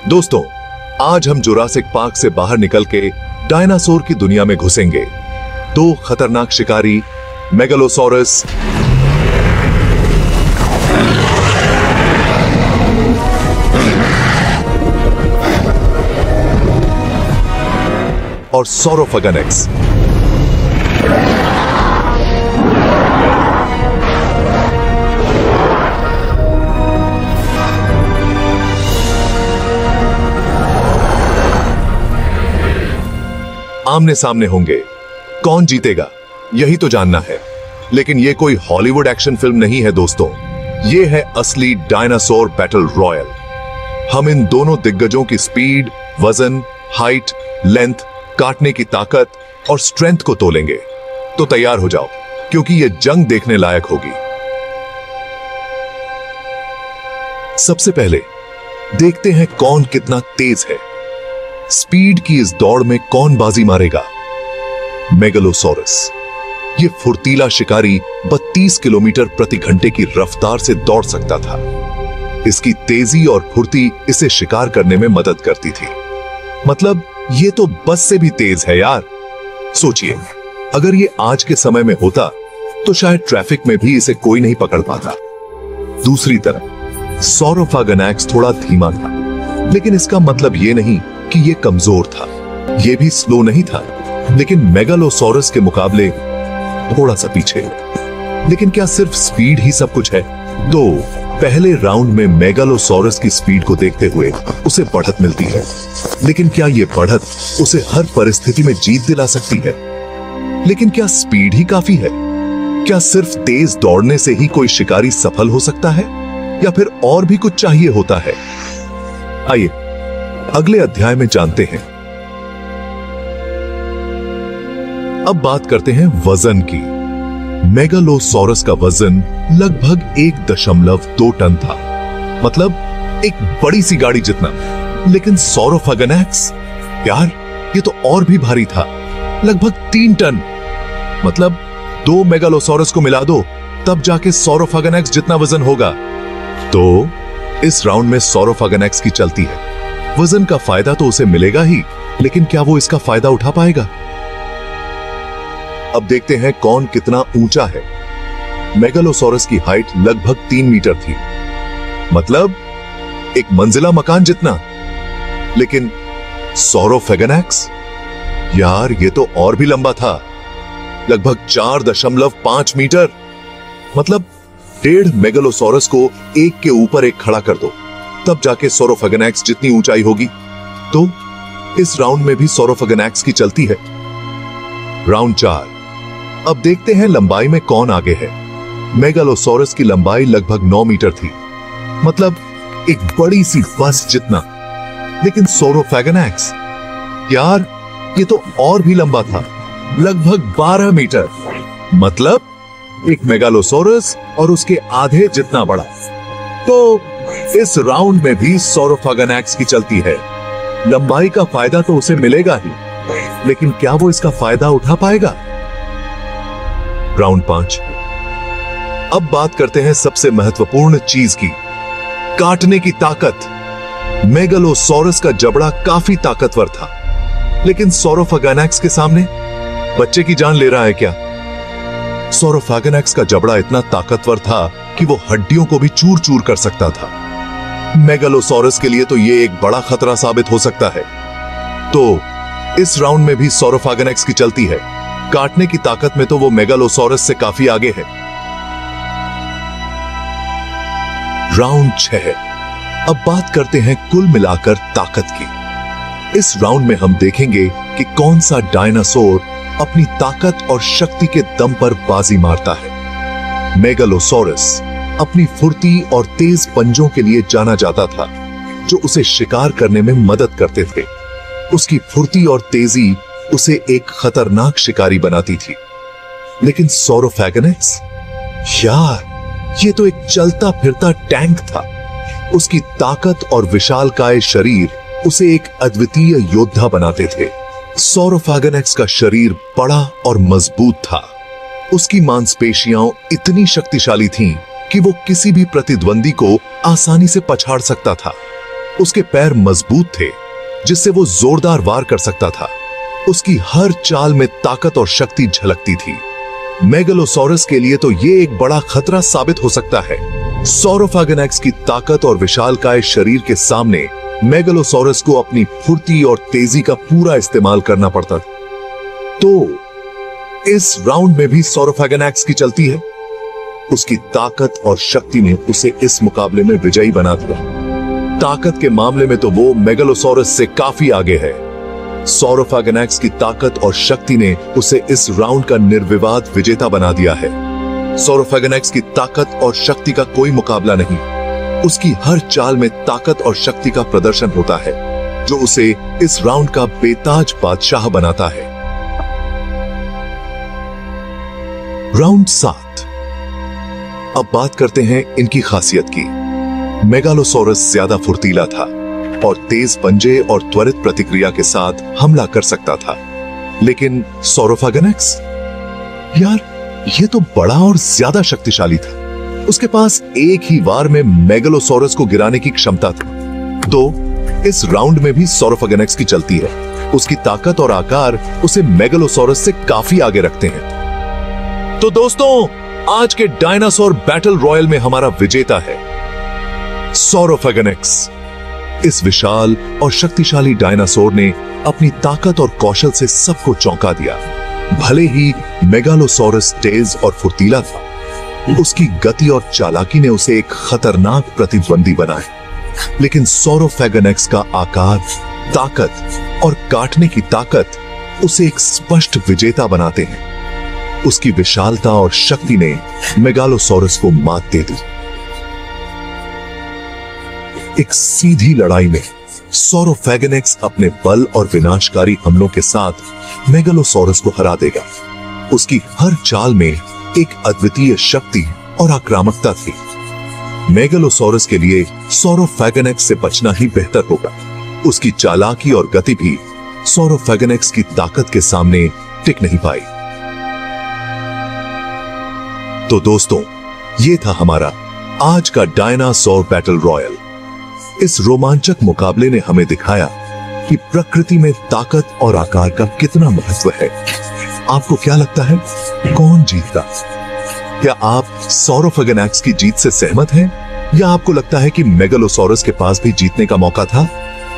दोस्तों, आज हम जुरासिक पार्क से बाहर निकल के डायनासोर की दुनिया में घुसेंगे। दो खतरनाक शिकारी, मेगालोसॉरस और सौरोफगनेक्स। आमने सामने होंगे। कौन जीतेगा, यही तो जानना है। लेकिन यह कोई हॉलीवुड एक्शन फिल्म नहीं है दोस्तों, यह है असली डायनासोर बैटल रॉयल। हम इन दोनों दिग्गजों की स्पीड, वजन, हाइट, लेंथ, काटने की ताकत और स्ट्रेंथ को तोलेंगे। तो तैयार हो जाओ, क्योंकि यह जंग देखने लायक होगी। सबसे पहले देखते हैं कौन कितना तेज है। स्पीड की इस दौड़ में कौन बाजी मारेगा? मेगालोसॉरस। यह फुर्तीला शिकारी 32 किलोमीटर प्रति घंटे की रफ्तार से दौड़ सकता था। इसकी तेजी और फुर्ती इसे शिकार करने में मदद करती थी। मतलब यह तो बस से भी तेज है यार। सोचिए, अगर यह आज के समय में होता तो शायद ट्रैफिक में भी इसे कोई नहीं पकड़ पाता। दूसरी तरफ सौरोफगनेक्स थोड़ा धीमा था, लेकिन इसका मतलब यह नहीं कि यह कमजोर था। यह भी स्लो नहीं था, लेकिन मेगालोसॉरस के मुकाबले थोड़ा सा पीछे। लेकिन क्या सिर्फ स्पीड ही सब कुछ है? तो पहले राउंड में मेगालोसॉरस की स्पीड को देखते हुए उसे बढ़त मिलती है। लेकिन क्या यह बढ़त उसे हर परिस्थिति में जीत दिला सकती है? लेकिन क्या स्पीड ही काफी है? क्या सिर्फ तेज दौड़ने से ही कोई शिकारी सफल हो सकता है, या फिर और भी कुछ चाहिए होता है? आइए अगले अध्याय में जानते हैं। अब बात करते हैं वजन की। मेगालोसॉरस का वजन लगभग 1.2 टन था, मतलब एक बड़ी सी गाड़ी जितना। लेकिन सौरोफगनेक्स, यार ये तो और भी भारी था, लगभग 3 टन। मतलब 2 मेगालोसॉरस को मिला दो, तब जाके सौरोफगनेक्स जितना वजन होगा। तो इस राउंड में सौरोफगनेक्स की चलती है। वजन का फायदा तो उसे मिलेगा ही, लेकिन क्या वो इसका फायदा उठा पाएगा? अब देखते हैं कौन कितना ऊंचा है। मेगालोसॉरस की हाइट लगभग 3 मीटर थी, मतलब एक मंजिला मकान जितना। लेकिन सौरोफगनेक्स, यार ये तो और भी लंबा था, लगभग 4.5 मीटर। मतलब 1.5 मेगालोसॉरस को एक के ऊपर एक खड़ा कर दो, तब जाके सौरोफगनेक्स जितनी ऊंचाई होगी। तो इस राउंड में भी सौरोफगनेक्स की चलती है। राउंड 4। अब देखते हैं लंबाई में कौन आगे है। मेगालोसॉरस की लंबाई लगभग 9 मीटर थी, मतलब एक बड़ी सी बस जितना। लेकिन सौरोफगनेक्स, यार ये तो और भी लंबा था, लगभग 12 मीटर। मतलब एक मेगालोसॉरस और उसके आधे जितना बड़ा। तो इस राउंड में भी सौरोफगनेक्स की चलती है। लंबाई का फायदा तो उसे मिलेगा ही, लेकिन क्या वो इसका फायदा उठा पाएगा? राउंड 5। अब बात करते हैं सबसे महत्वपूर्ण चीज की, काटने की ताकत। मेगालोसॉरस का जबड़ा काफी ताकतवर था, लेकिन सौरोफगनेक्स के सामने बच्चे की जान ले रहा है क्या? सौरोफगनेक्स का जबड़ा इतना ताकतवर था कि वो हड्डियों को भी चूर चूर कर सकता था। मेगालोसॉरस के लिए तो ये एक बड़ा खतरा साबित हो सकता है। तो इस राउंड में भी सौरोफगनेक्स की चलती है। काटने की ताकत में तो वो मेगालोसॉरस से काफी आगे है। राउंड 6। अब बात करते हैं कुल मिलाकर ताकत की। इस राउंड में हम देखेंगे कि कौन सा डायनासोर अपनी ताकत और शक्ति के दम पर बाजी मारता है। मेगालोसॉरस अपनी फुर्ती और तेज पंजों के लिए जाना जाता था, जो उसे शिकार करने में मदद करते थे। उसकी फुर्ती और तेजी उसे एक खतरनाक शिकारी बनाती थी। लेकिन सौरोफगनेक्स, यार ये तो एक चलता फिरता टैंक था। उसकी ताकत और विशालकाय शरीर उसे एक अद्वितीय योद्धा बनाते थे। सौरोफगनेक्स का शरीर बड़ा और मजबूत था। उसकी मांसपेशियां इतनी शक्तिशाली थीं कि वो किसी भी प्रतिद्वंदी को आसानी से पछाड़ सकता था। उसके पैर मजबूत थे जिससे वो जोरदार वार कर सकता था। उसकी हर चाल में ताकत और शक्ति झलकती थी। मेगलोसॉरस के लिए तो ये एक बड़ा खतरा साबित हो सकता है। सौरोफैगोनैक्स की ताकत और विशालकाय शरीर के सामने मेगलोसॉरस को अपनी फुर्ती और तेजी का पूरा इस्तेमाल करना पड़ता था। तो इस राउंड में भी सौरोफैगोनैक्स की चलती है। उसकी ताकत और शक्ति ने उसे इस मुकाबले में विजयी बना दिया। ताकत के मामले में तो वो मेगलोसॉरस से काफी आगे है। सौरोफैगोनैक्स की ताकत और शक्ति ने उसे इस राउंड का निर्विवाद विजेता बना दिया है। सौरोफैगोनैक्स की ताकत और शक्ति का कोई मुकाबला नहीं। उसकी हर चाल में ताकत और शक्ति का प्रदर्शन होता है जो उसे इस राउंड का बेताज बादशाह बनाता है। राउंड 7। अब बात करते हैं इनकी खासियत की। मेगालोसॉरस ज्यादा फुर्तीला था और तेज पंजे और त्वरित प्रतिक्रिया के साथ हमला कर सकता था। लेकिन सौरोफैगोनैक्स, यार ये तो बड़ा और ज्यादा शक्तिशाली था। उसके पास एक ही वार में मेगलोसॉरस को गिराने की क्षमता थी। तो इस राउंड में भी सौरोफैगोनैक्स की चलती है। उसकी ताकत और आकार उसे मेगलोसॉरस से काफी आगे रखते हैं। तो दोस्तों, आज के डायनासोर बैटल रॉयल में हमारा विजेता है सौरोफैगोनैक्स। इस विशाल और शक्तिशाली डायनासोर ने अपनी ताकत और कौशल से सबको चौंका दिया। भले ही मेगालोसॉरस तेज और फुर्तीला था, उसकी गति और चालाकी ने उसे एक खतरनाक प्रतिद्वंदी बनाया। लेकिन सौरोफैगोनैक्स का आकार, ताकत और काटने की ताकत उसे एक स्पष्ट विजेता बनाते हैं। उसकी विशालता और शक्ति ने मेगालोसॉरस को मात दे दी। एक सीधी लड़ाई में सौरोफैगोनैक्स अपने बल और विनाशकारी हमलों के साथ मेगालोसॉरस को हरा देगा। उसकी हर चाल में एक अद्वितीय शक्ति और आक्रामकता थी। मेगालोसॉरस के लिए सौरोफैगोनैक्स से बचना ही बेहतर होगा। उसकी चालाकी और गति भी सौरोफैगोनैक्स की ताकत के सामने टिक नहीं पाई। तो दोस्तों, ये था हमारा आज का डायनासोर बैटल रॉयल। इस रोमांचक मुकाबले ने हमें दिखाया कि प्रकृति में ताकत और आकार का कितना महत्व है। आपको क्या लगता है, कौन जीतता? क्या आप सौरोफैगोनैक्स की जीत से सहमत हैं, या आपको लगता है कि मेगालोसॉरस के पास भी जीतने का मौका था?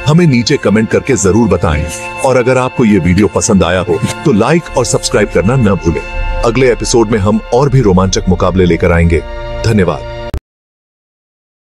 हमें नीचे कमेंट करके जरूर बताएं। और अगर आपको यह वीडियो पसंद आया हो तो लाइक और सब्सक्राइब करना न भूलें। अगले एपिसोड में हम और भी रोमांचक मुकाबले लेकर आएंगे। धन्यवाद।